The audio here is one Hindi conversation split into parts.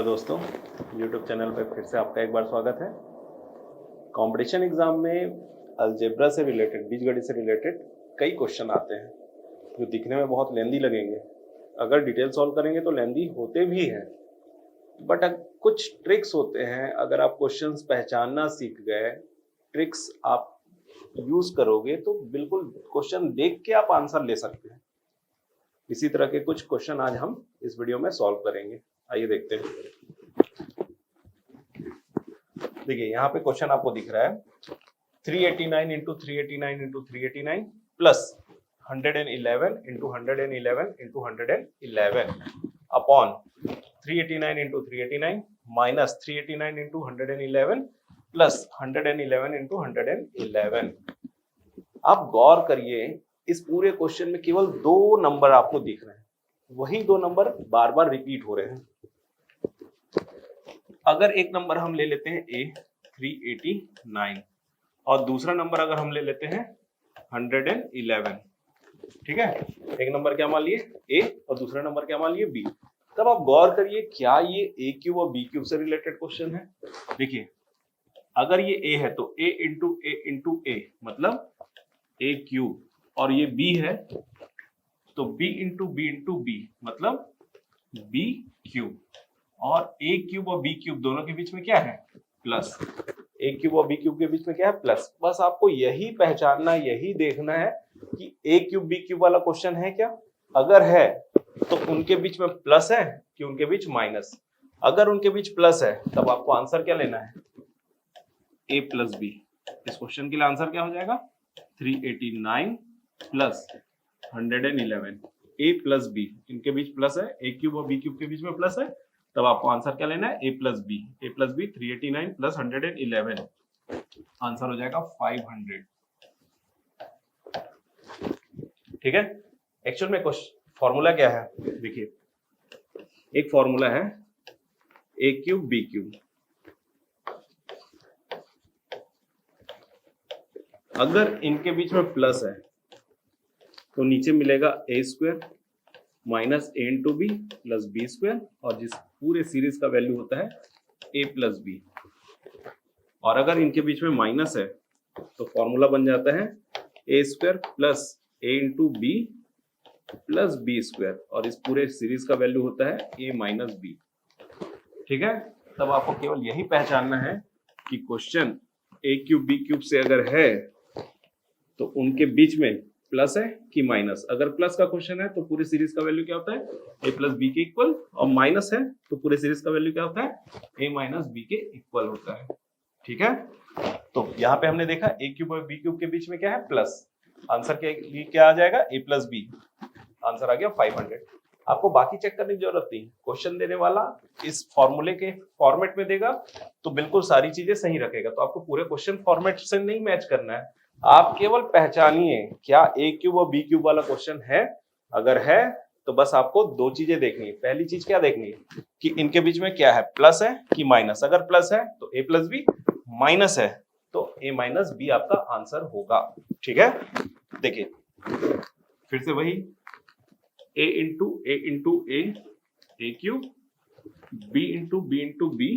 हेलो दोस्तों, YouTube चैनल पे फिर से आपका एक बार स्वागत है। कंपटीशन एग्जाम में अलजेब्रा से रिलेटेड, बीजगणित से रिलेटेड कई क्वेश्चन आते हैं जो दिखने में बहुत लेंदी लगेंगे। अगर डिटेल सॉल्व करेंगे तो लेंदी होते भी हैं, बट कुछ ट्रिक्स होते हैं। अगर आप क्वेश्चंस पहचानना सीख गए, ट्रिक्स आप यूज करोगे तो बिल्कुल क्वेश्चन देख के आप आंसर ले सकते हैं। इसी तरह के कुछ क्वेश्चन आज हम इस वीडियो में सॉल्व करेंगे। आइए देखते हैं। देखिए यहाँ पे क्वेश्चन आपको दिख रहा है 389 into 389 into 389 plus 111 into 111 into 111 upon 389 into 389 minus 389 into 111 plus 111 into 111। आप गौर करिए, इस पूरे क्वेश्चन में केवल दो नंबर आपको दिख रहे हैं, वही दो नंबर बार बार रिपीट हो रहे हैं। अगर एक नंबर हम ले लेते हैं A 389 और दूसरा नंबर अगर हम ले लेते हैं 111, ठीक है, एक नंबर क्या मान लिए A और दूसरा नंबर क्या मान लिए B, तब आप गौर करिए क्या ये A क्यूब और B क्यूब से रिलेटेड क्वेश्चन है। देखिए अगर ये A है तो A इंटू A मतलब A क्यूब, और ये B है तो B इंटू B मतलब B क्यूब, और A क्यूब और B क्यूब दोनों के बीच में क्या है प्लस। A क्यूब और B क्यूब के बीच में क्या है प्लस। बस आपको यही पहचानना, यही देखना है कि A क्यूब B क्यूब वाला क्वेश्चन है क्या। अगर है तो उनके बीच में प्लस है कि उनके बीच माइनस। अगर उनके बीच प्लस है तब आपको आंसर क्या लेना है A प्लस B। इस क्वेश्चन के लिए आंसर क्या हो जाएगा 389 प्लस 111 A प्लस B, इनके बीच प्लस है, A क्यूब और B क्यूब के बीच में प्लस है, तब आपको आंसर क्या लेना है A plus B. 389 plus 111, answer हो जाएगा 500। ठीक है। एक्चुअल में फॉर्मूला क्या है, देखिए एक फॉर्मूला है A क्यूब B क्यूब। अगर इनके बीच में प्लस है तो नीचे मिलेगा A square minus A into B plus B square, और जिस पूरे सीरीज का वैल्यू होता है A प्लस बी। और अगर इनके बीच में माइनस है तो फॉर्मूला बन जाता है A square plus A into B plus B square, और इस पूरे सीरीज का वैल्यू होता है A माइनस बी। ठीक है। तब आपको केवल यही पहचानना है कि question A cube B cube से अगर है तो उनके बीच में प्लस है कि माइनस। अगर प्लस का क्वेश्चन है तो पूरी सीरीज का वैल्यू क्या होता है A प्लस बी के इक्वल, और माइनस है तो पूरे सीरीज का वैल्यू क्या होता है A माइनस बी के इक्वल होता है। ठीक है। तो यहाँ पे हमने देखा A क्यूब और B क्यूब के बीच में क्या है प्लस, आंसर के लिए क्या आ जाएगा A प्लस बी, आंसर आ गया 500। आपको बाकी चेक करने की जरूरत नहीं, क्वेश्चन देने वाला इस फॉर्मूले के फॉर्मेट में देगा तो बिल्कुल सारी चीजें सही रखेगा। तो आपको पूरे क्वेश्चन फॉर्मेट से नहीं मैच करना है, आप केवल पहचानिए क्या A क्यूब और B क्यूब वाला क्वेश्चन है। अगर है तो बस आपको दो चीजें देखनी है। पहली चीज क्या देखनी है कि इनके बीच में क्या है, प्लस है कि माइनस। अगर प्लस है तो A प्लस बी, माइनस है तो A माइनस बी आपका आंसर होगा। ठीक है। देखिए फिर से वही A into A cube, B into B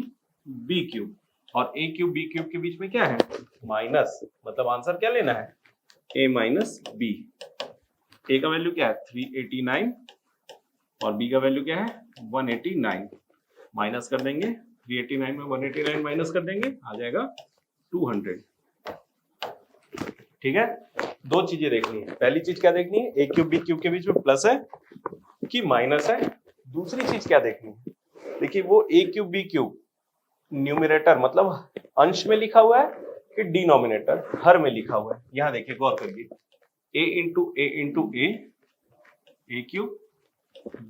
B cube, और A क्यूब B क्यूब के बीच में क्या है माइनस, मतलब आंसर क्या लेना है A माइनस बी। A का वैल्यू क्या है 389 और B का वैल्यू क्या है 189। माइनस कर देंगे, 389 में 189 माइनस कर देंगे, आ जाएगा 200। ठीक है। दो चीजें देखनी है। पहली चीज क्या देखनी है, A क्यूब B क्यूब के बीच में प्लस है कि माइनस है। दूसरी चीज क्या देखनी है, देखिए वो A cube B cube numerator मतलब अंश में लिखा हुआ है कि डिनोमिनेटर हर में लिखा हुआ है। यहां देखिए गौर करिए, A into A cube,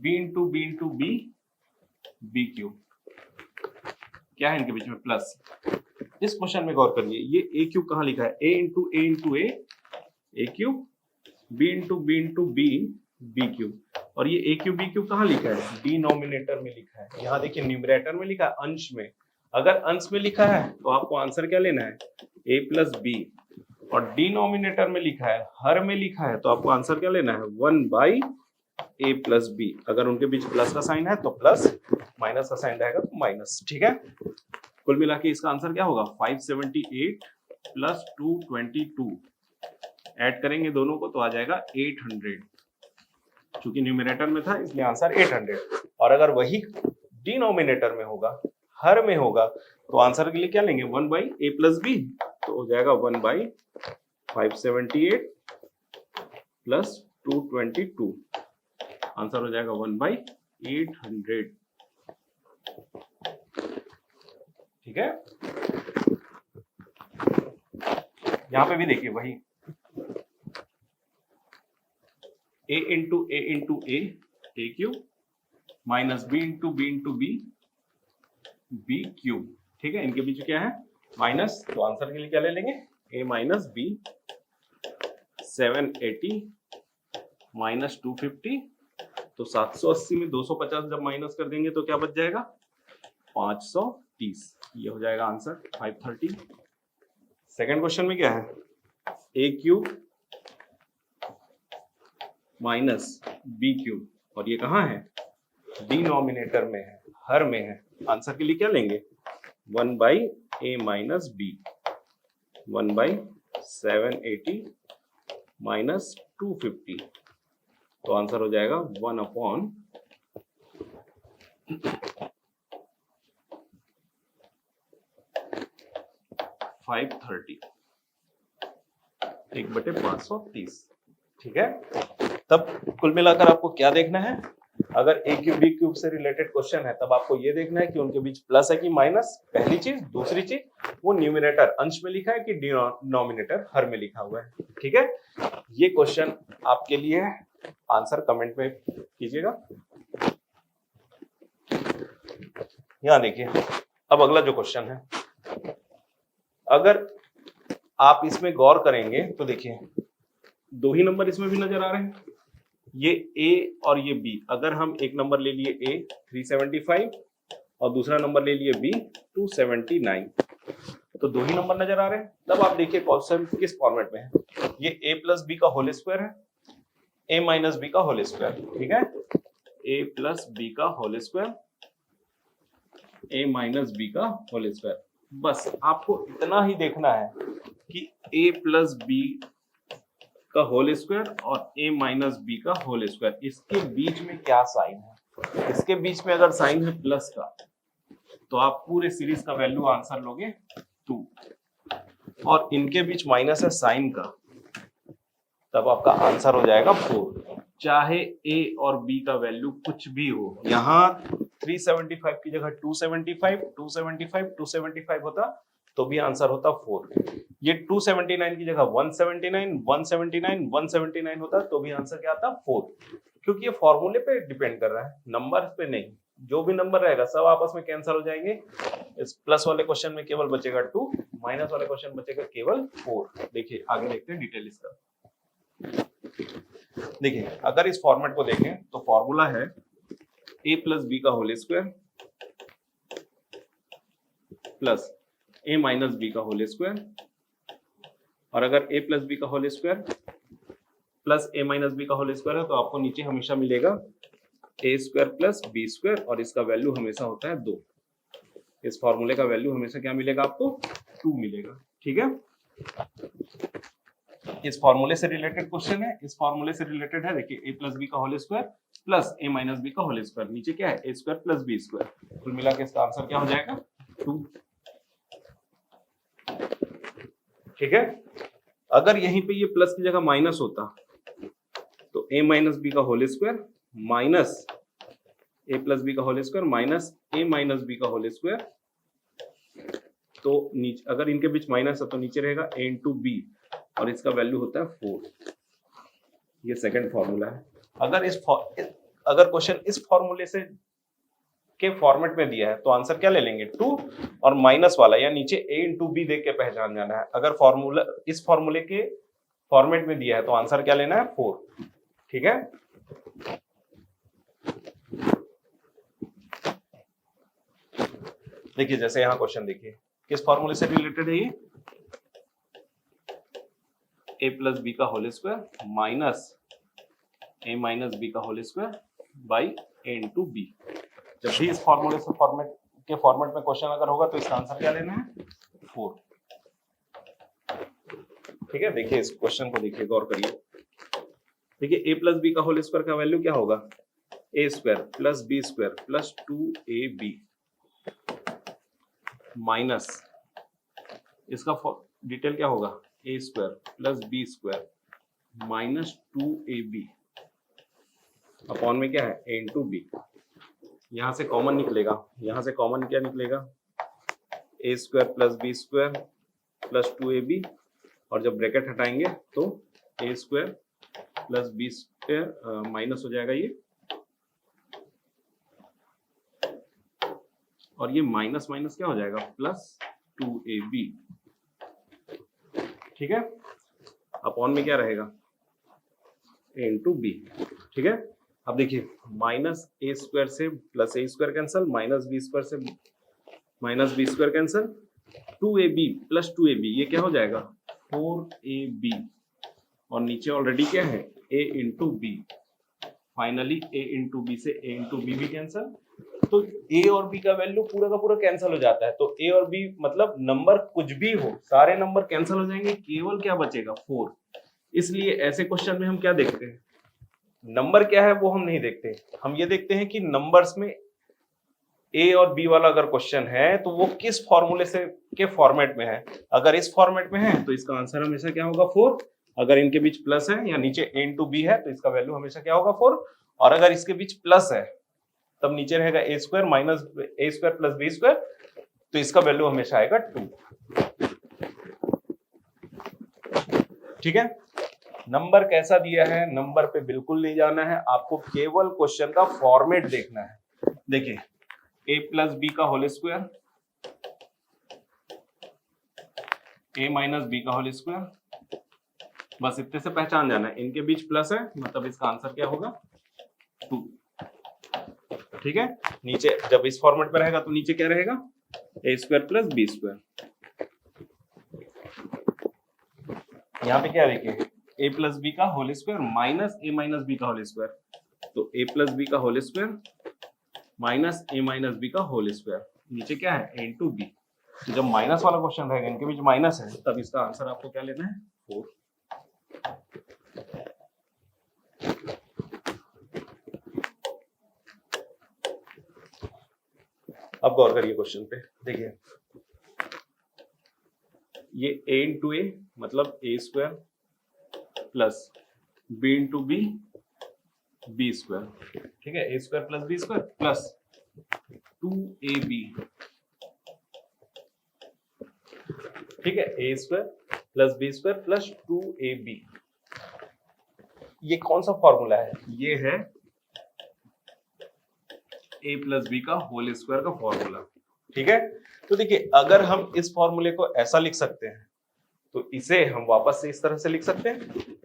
B into B cube, क्या है इनके बीच में प्लस। इस क्वेश्चन में गौर करिए, ये A क्यूब कहां लिखा है A into A cube, B into B cube, और ये A क्यूब B क्यूब कहां लिखा है डिनोमिनेटर में लिखा है। यहाँ देखिए न्यूमरेटर में लिखा है अंश में। अगर अंश में लिखा है तो आपको आंसर क्या लेना है A प्लस बी, और डिनोमिनेटर में लिखा है हर में लिखा है तो आपको आंसर क्या लेना है 1/2 ए प्लस बी, अगर उनके बीच प्लस का साइन है तो प्लस, माइनस का साइन रहेगा तो माइनस। ठीक है, कुल मिला के इसका आंसर क्या होगा 578 प्लस 222, ऐड करेंगे दोनों को तो आ जाएगा 800। चूंकि न्यूमरेटर में था इसलिए आंसर 800, और अगर वही डिनोमिनेटर में होगा, हर में होगा, तो आंसर के लिए क्या लेंगे 1 बाई ए प्लस बी, तो हो जाएगा 1 बाई 578 प्लस 222, आंसर हो जाएगा 1 बाई 800। ठीक है, यहां पे भी देखिए वही a into A cube minus B into B B cube. ठीक है, इनके बीच क्या है माइनस, तो आंसर के लिए क्या ले लेंगे a माइनस बी, 780 माइनस 250, तो 780 में 250 जब माइनस कर देंगे तो क्या बच जाएगा 530, ये हो जाएगा आंसर 530। सेकंड क्वेश्चन में क्या है ए क्यूब माइनस बी क्यूब, और ये कहाँ है डिनोमिनेटर में है, हर में है, आंसर के लिए क्या लेंगे 1 by A minus B, 1 by 780 minus 250, तो आंसर हो जाएगा 1 अपॉन 530, 1/530। ठीक है, तब कुल मिलाकर आपको क्या देखना है, अगर ए क्यूब बी क्यूब से रिलेटेड क्वेश्चन है तब आपको ये देखना है कि उनके बीच प्लस है कि माइनस, पहली चीज। दूसरी चीज वो न्यूमिनेटर अंश में लिखा है कि डिनोमिनेटर हर में लिखा हुआ है। ठीक है, ये क्वेश्चन आपके लिए है, आंसर कमेंट में कीजिएगा। यहां देखिए, अब अगला जो क्वेश्चन है, अगर आप इसमें गौर करेंगे तो देखिए दो ही नंबर इसमें भी नजर आ रहे हैं, ये A और ये B। अगर हम एक नंबर ले लिए A 375 और दूसरा नंबर ले लिए B 279, तो दो ही नंबर नजर आ रहे हैं। तब आप देखिए क्वेश्चन किस फॉर्मेट में है, ये A प्लस बी का होल स्क्वायर है, A माइनस बी का होल स्क्वायर। ठीक है, A प्लस बी का whole square, A minus B का होल स्क्वायर। बस आपको इतना ही देखना है कि A प्लस बी का होल स्क्वायर और a माइनस बी का होल स्क्वायर, इसके बीच में क्या साइन है। इसके बीच में अगर साइन है प्लस का तो आप पूरे सीरीज का वैल्यू आंसर लोगे 2, और इनके बीच माइनस है साइन का, तब आपका आंसर हो जाएगा 4। चाहे a और b का वैल्यू कुछ भी हो, यहाँ 375 की जगह 275 275 275 होता तो भी आंसर होता 4। ये 279 की जगह 179 179 179 होता तो भी आंसर क्या आता 4, क्योंकि ये फॉर्मूले पे डिपेंड कर रहा है, नंबर पे नहीं। जो भी नंबर रहेगा सब आपस में कैंसिल हो जाएंगे। इस प्लस वाले क्वेश्चन में केवल बचेगा 2, माइनस वाले क्वेश्चन बचेगा केवल 4। देखिए आगे देखते हैं डिटेल इसका। देखिए अगर इस फॉर्मेट को देखें तो फॉर्मूला है a प्लस बी का whole square plus a minus B का होल स्क्वायर, और अगर a प्लस बी का whole square plus a minus B का होल स्क्वायर है तो आपको नीचे हमेशा मिलेगा a square plus B square, और इसका वैल्यू हमेशा होता है 2। इस फॉर्मूले का वैल्यू हमेशा क्या मिलेगा आपको 2 मिलेगा। ठीक है, इस फॉर्मूले से रिलेटेड क्वेश्चन है, इस फॉर्मूले से रिलेटेड है। देखिए a प्लस बी का whole square plus a minus B का होल स्क्वायर, नीचे क्या है a square plus B square, कुल मिला के इसका आंसर क्या हो जाएगा 2। ठीक है, अगर यहीं पे ये प्लस की जगह माइनस होता तो a माइनस बी का whole square minus a plus B का whole square minus a minus B का होल स्क्वायर, तो नीचे अगर इनके बीच माइनस है तो नीचे रहेगा a इंटू बी, और इसका वैल्यू होता है 4। ये सेकंड फॉर्मूला है। अगर क्वेश्चन इस फॉर्मूले से के फॉर्मेट में दिया है तो आंसर क्या ले लेंगे 2, और माइनस वाला या नीचे a इंटू बी देख के पहचान जाना है। अगर फॉर्मूला इस फॉर्मूले के फॉर्मेट में दिया है तो आंसर क्या लेना है 4। ठीक है, देखिए जैसे यहां क्वेश्चन देखिए किस फॉर्मूले से रिलेटेड है, ये a प्लस बी का whole square minus a minus B का whole square by a into B. जब भी इस फॉर्मूले से फॉर्मेट में क्वेश्चन अगर होगा तो इसका आंसर क्या लेना है? 4। ठीक है, देखिए इस क्वेश्चन को देखिए, गौर करिए। देखिए a प्लस बी का होल स्क्वायर का वैल्यू क्या होगा? a square plus B square plus 2ab minus इसका डिटेल क्या होगा? a square plus B square minus 2ab upon में क्या है? a into B. यहां से कॉमन निकलेगा, यहां से कॉमन क्या निकलेगा? a square plus B square plus 2ab, और जब ब्रैकेट हटाएंगे तो a square plus B square minus हो जाएगा ये, और ये माइनस माइनस क्या हो जाएगा? Plus 2ab। ठीक है, अपॉन में क्या रहेगा? a into B. ठीक है, अब देखिए माइनस ए स्क्वायर से plus A square cancel, minus B square से minus B square cancel, 2ab plus 2ab ये क्या हो जाएगा? 4ab, और नीचे ऑलरेडी क्या है? a into B. Finally a into B से a इंटू बी भी कैंसल, तो a और b का वैल्यू पूरा का पूरा कैंसिल हो जाता है। तो a और b मतलब नंबर कुछ भी हो, सारे नंबर कैंसिल हो जाएंगे, केवल क्या बचेगा? 4। इसलिए ऐसे क्वेश्चन में हम क्या देखते हैं? नंबर क्या है वो हम नहीं देखते, हम ये देखते हैं कि नंबर्स में a और b वाला अगर क्वेश्चन है तो वो किस फॉर्मूले से के फॉर्मेट में है। अगर इस फॉर्मेट में है तो इसका आंसर हमेशा क्या होगा? 4। अगर इनके बीच प्लस है या नीचे a इंटू बी है तो इसका वैल्यू हमेशा क्या होगा? 4। और अगर इसके बीच प्लस है तब नीचे रहेगा a square minus a square plus B square, तो इसका वैल्यू हमेशा आएगा 2। ठीक है, नंबर कैसा दिया है, नंबर पे बिल्कुल नहीं जाना है, आपको केवल क्वेश्चन का फॉर्मेट देखना है। देखिए a प्लस बी का whole square, a minus B का होल स्क्वायर, बस इतने से पहचान जाना है। इनके बीच प्लस है मतलब इसका आंसर क्या होगा? 2। ठीक है, नीचे जब इस फॉर्मेट पे रहेगा तो नीचे क्या रहेगा? a square plus B square. यहाँ पे क्या देखिए? a प्लस बी का whole square minus a minus B का होल स्क्वायर, तो a प्लस बी का whole square minus a minus B का होल स्क्वायर, नीचे क्या है? a into B. तो जब माइनस वाला क्वेश्चन रहेगा, इनके बीच माइनस है, तब इसका आंसर आपको क्या लेना है? 4। अब गौर करिए क्वेश्चन पे, देखिए ये a इंटू ए मतलब a square plus b into B square. ठीक है, a square plus B square plus 2ab। ठीक है, a square plus B square plus 2ab, ये कौन सा फॉर्मूला है? ये है a प्लस बी का होल स्क्वायर का फॉर्मूला। ठीक है, तो देखिए अगर हम इस फॉर्मूले को ऐसा लिख सकते हैं तो इसे हम वापस से इस तरह से लिख सकते हैं।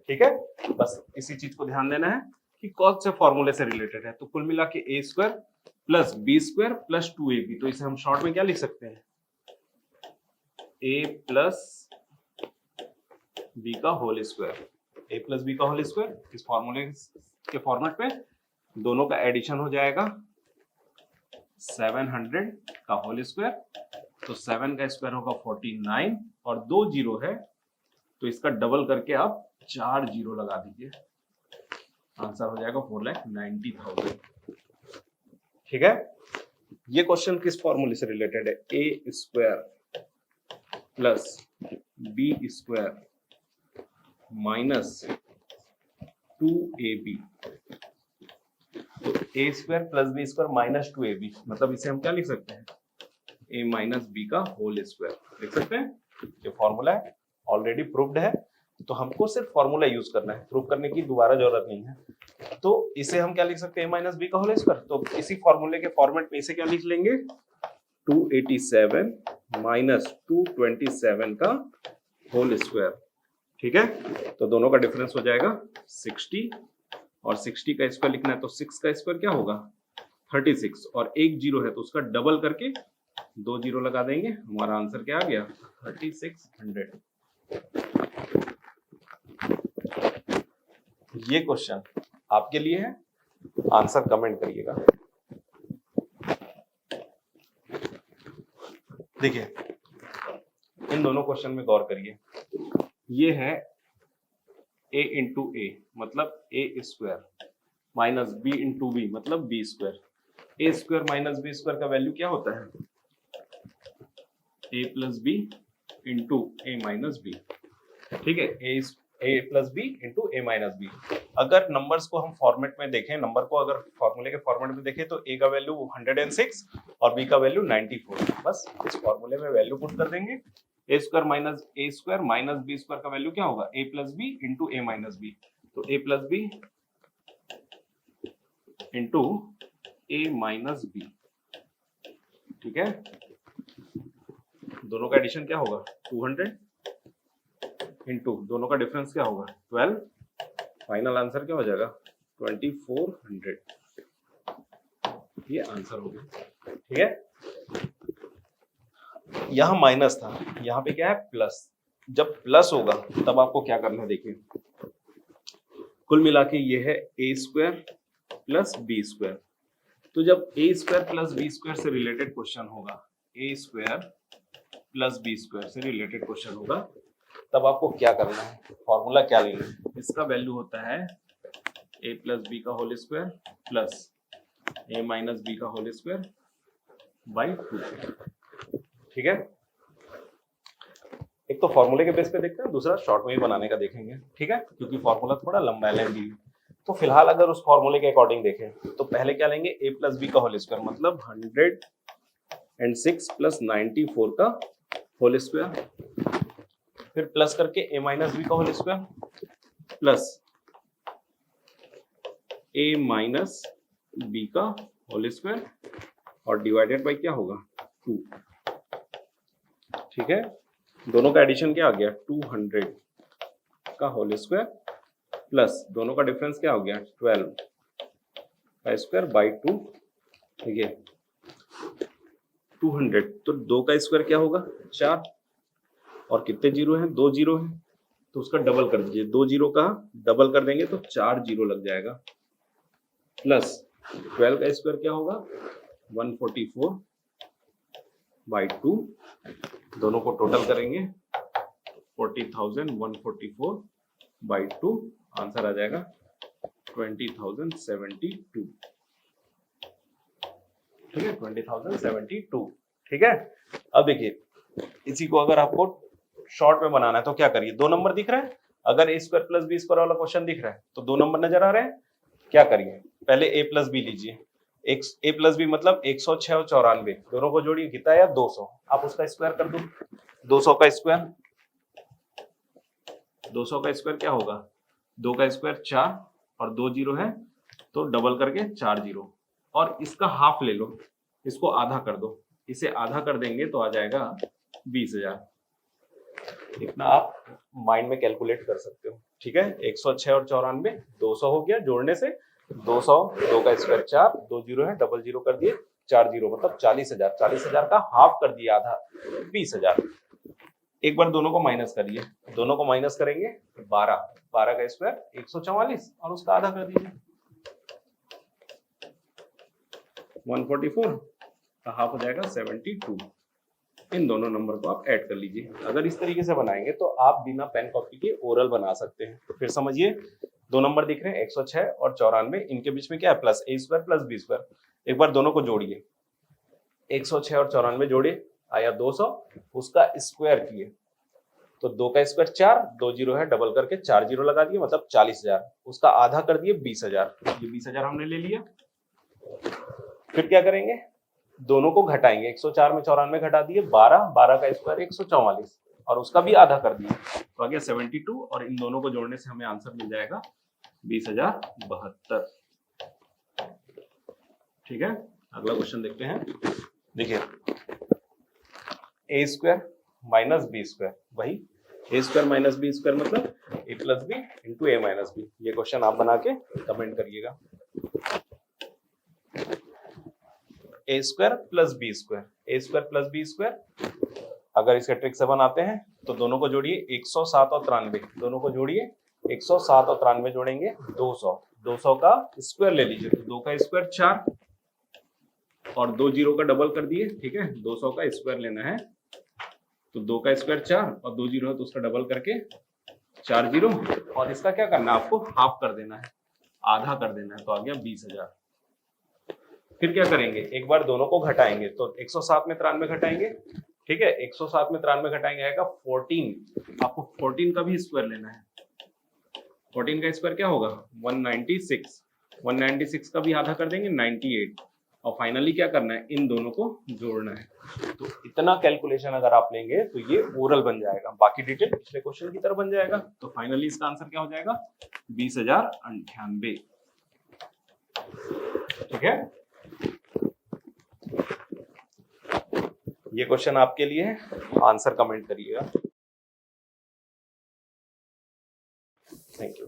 ठीक है, बस इसी चीज को ध्यान देना है कि कौन से फॉर्मूले से रिलेटेड है। तो कुल मिला के a square plus B square plus 2ab, तो इसे हम शॉर्ट में क्या लिख सकते हैं? a प्लस बी का whole square. a plus B का होल स्क्वायर, इस फॉर्मूले के फॉर्मेट पे दोनों का एडिशन हो जाएगा 700 का होल स्क्वायर, तो 7 का स्क्वायर होगा 49, और 2 जीरो है तो इसका डबल करके आप 4 जीरो लगा दीजिए, आंसर हो जाएगा 4,90,000। ठीक है, ये क्वेश्चन किस फॉर्मूले से रिलेटेड है? a square plus B square minus 2ab, तो a square plus B square minus 2ab, मतलब इसे हम क्या लिख सकते हैं? a माइनस बी का होल स्क्वायर लिख सकते हैं। ये फॉर्मूला है, ऑलरेडी प्रूव्ड है, तो हमको सिर्फ फॉर्मूला यूज करना है, प्रूव करने की दोबारा जरूरत नहीं है। तो इसे हम क्या लिख सकते हैं? a माइनस बी का होल स्क्वायर, तो इसी फॉर्मूले के फॉर्मेट में इसे क्या लिख लेंगे? 287 माइनस 227 का होल स्क्वायर। ठीक है, तो दोनों का डिफरेंस हो जाएगा 60, और 60 का स्क्वायर लिखना है तो 6 का स्क्वायर क्या होगा? 36, और एक जीरो है तो उसका डबल करके 2 जीरो लगा देंगे, हमारा आंसर क्या आ गया? 3600। ये क्वेश्चन आपके लिए है, आंसर कमेंट करिएगा। देखिए इन दोनों क्वेश्चन में गौर करिए, ये है a इंटू ए मतलब A square minus B into B मतलब B square. A square minus B square का वैल्यू क्या होता है? A plus B into A minus B. ठीक है, A plus B into A minus B. अगर नंबर्स को हम फॉर्मेट में देखें, नंबर को अगर फॉर्मूले के फॉर्मेट में देखें तो ए का वैल्यू 106 और बी का वैल्यू 94। बस इस फॉर्मूले में वैल्यू पुट कर देंगे। ए स्क्वायर माइनस बी स्क्वायर का वैल्यू क्या होगा? ए plus B into A minus B. तो ए plus B into A minus B. ठीक है, दोनों का एडिशन क्या होगा? 200 इंटू दोनों का डिफरेंस क्या होगा? 12। फाइनल आंसर क्या हो जाएगा? 2400। ये आंसर हो गया। ठीक है, यहां माइनस था, यहां पे क्या है? प्लस। जब प्लस होगा तब आपको क्या करना है, देखिए कुल मिला के ये है ए स्क्वायर प्लस बी स्क्वायर। तो जब ए स्क्वायर प्लस बी स्क्वायर से रिलेटेड क्वेश्चन होगा, ए स्क्वायर प्लस बी स्क्वायर से रिलेटेड क्वेश्चन होगा, तब आपको क्या करना है? फॉर्मूला क्या लेना है? इसका वैल्यू होता है ए प्लस बी का होल स्क्वायर प्लस ए माइनस बी का होल स्क्वायर बाई 2। ठीक है, एक तो फॉर्मूले के बेस पे देखते हैं, दूसरा शॉर्ट में भी बनाने का देखेंगे। ठीक है, क्योंकि फॉर्मूला थोड़ा लंबा है। तो फिलहाल अगर उस फॉर्मूले के अकॉर्डिंग देखें तो पहले क्या लेंगे? ए प्लस बी का होल स्क्वायर मतलब 106 प्लस 94 का होल स्क्वायर, फिर प्लस करके ए माइनस बी का होल स्क्वायर प्लस ए माइनस बी का होल स्क्वायर और डिवाइडेड बाई क्या होगा? 2। ठीक है, दोनों का एडिशन क्या आ गया? 200 का होल स्क्वायर प्लस दोनों का डिफरेंस क्या हो गया? 12 का स्क्वायर बाई 2। ठीक है, 200 तो 2 का स्क्वायर क्या होगा? 4 और कितने जीरो हैं? 2 जीरो हैं, तो उसका डबल कर दीजिए। 2 जीरो का डबल कर देंगे तो 4 जीरो लग जाएगा प्लस 12 का स्क्वायर क्या होगा? 144 बाई 2। दोनों को टोटल करेंगे 40,144 बाई 2। आंसर आ जाएगा 20,072। ठीक है, 20,072। ठीक है, अब देखिए इसी को अगर आपको शॉर्ट में बनाना है तो क्या करिए? 2 नंबर दिख रहे हैं, अगर ए स्क्वायर प्लस बी स्क्वायर वाला क्वेश्चन दिख रहा है तो 2 नंबर नजर आ रहे हैं। क्या करिए? पहले ए प्लस बी लीजिए। ए प्लस बी मतलब 106 और 94, दोनों को जोड़िए, कितना है? 200। आप उसका स्क्वायर कर दो। 200 का स्क्वायर, 200 का स्क्वायर क्या होगा? 2 का स्क्वायर 4 और 2 जीरो है तो डबल करके 4 जीरो, और इसका हाफ ले लो, इसको आधा कर दो। इसे आधा कर देंगे तो आ जाएगा 20,000। इतना आप माइंड में कैलकुलेट कर सकते हो। ठीक है, 106 और 94, 200 हो गया जोड़ने से। 200, 2 का स्क्वायर 4, 2 जीरो है, डबल जीरो कर दिए, 4 जीरो मतलब 40,000। 40,000 का हाफ कर दिया, आधा, 20,000। एक बार दोनों को माइनस करिए, दोनों को माइनस करेंगे 12, 12 का स्क्वायर 144 और उसका आधा कर दीजिए, 144 का हाफ हो जाएगा 72। इन दोनों नंबर को आप ऐड कर लीजिए। अगर इस तरीके से बनाएंगे तो आप बिना पेन कॉपी के ओरल बना सकते हैं। फिर समझिए, 2 नंबर दिख रहे हैं 106 और 94, इनके बीच में क्या है? Plus A square plus B square. एक बार दोनों को जोड़िए, 106 और 94 जोड़िए, आया 200, उसका स्क्वायर किए तो 2 का स्क्वायर 4, 2 जीरो है, डबल करके 4 जीरो लगा दिए मतलब 40,000, उसका आधा कर दिए 20,000। ये 20,000 हमने ले लिया। फिर क्या करेंगे? दोनों को घटाएंगे, 104 में 94 घटा दिए 12, 12 का स्क्वायर 144 और उसका भी आधा कर दिए तो आ गया 72, और इन दोनों को जोड़ने से हमें आंसर मिल जाएगा 20,072। ठीक है, अगला क्वेश्चन देखते हैं। देखिए, ए स्क्वायर माइनस बी स्क्वायर, वही ए स्क्वायर माइनस बी स्क्वायर मतलब ए plus B into A minus B. ये क्वेश्चन आप बना के कमेंट करिएगा। ए square plus B square, A square plus B square, अगर इसके ट्रिक से बनाते हैं तो दोनों को जोड़िए, 107 और 93, दोनों को जोड़िए, 107 और 93 जोड़ेंगे 200, 200 का स्क्वायर ले लीजिए, तो 2 का स्क्वायर 4 और 2 जीरो का डबल कर दिए, ठीक है। 200 का स्क्वायर लेना है तो 2 का स्क्वायर 4 और 2 जीरो है तो उसका डबल करके 4 जीरो, और इसका क्या करना है आपको, हाफ कर देना है, आधा कर देना है, तो आ गया 20,000। फिर क्या करेंगे, एक बार दोनों को घटाएंगे, तो 107 में 93 घटाएंगे, ठीक है। 107 में 93 घटाएंगे आएगा 14, आपको 14 का भी स्क्वायर लेना है। 14 का स्क्वायर क्या होगा 196, 196 का भी आधा कर देंगे 98, और फाइनली क्या करना है, इन दोनों को जोड़ना है। तो इतना कैलकुलेशन अगर आप लेंगे तो ये ओरल बन जाएगा, बाकी डिटेल पिछले क्वेश्चन की तरह बन जाएगा। तो फाइनली इसका आंसर क्या हो जाएगा 20,098, ठीक है। ये क्वेश्चन आपके लिए है, आंसर कमेंट करिएगा। Thank you.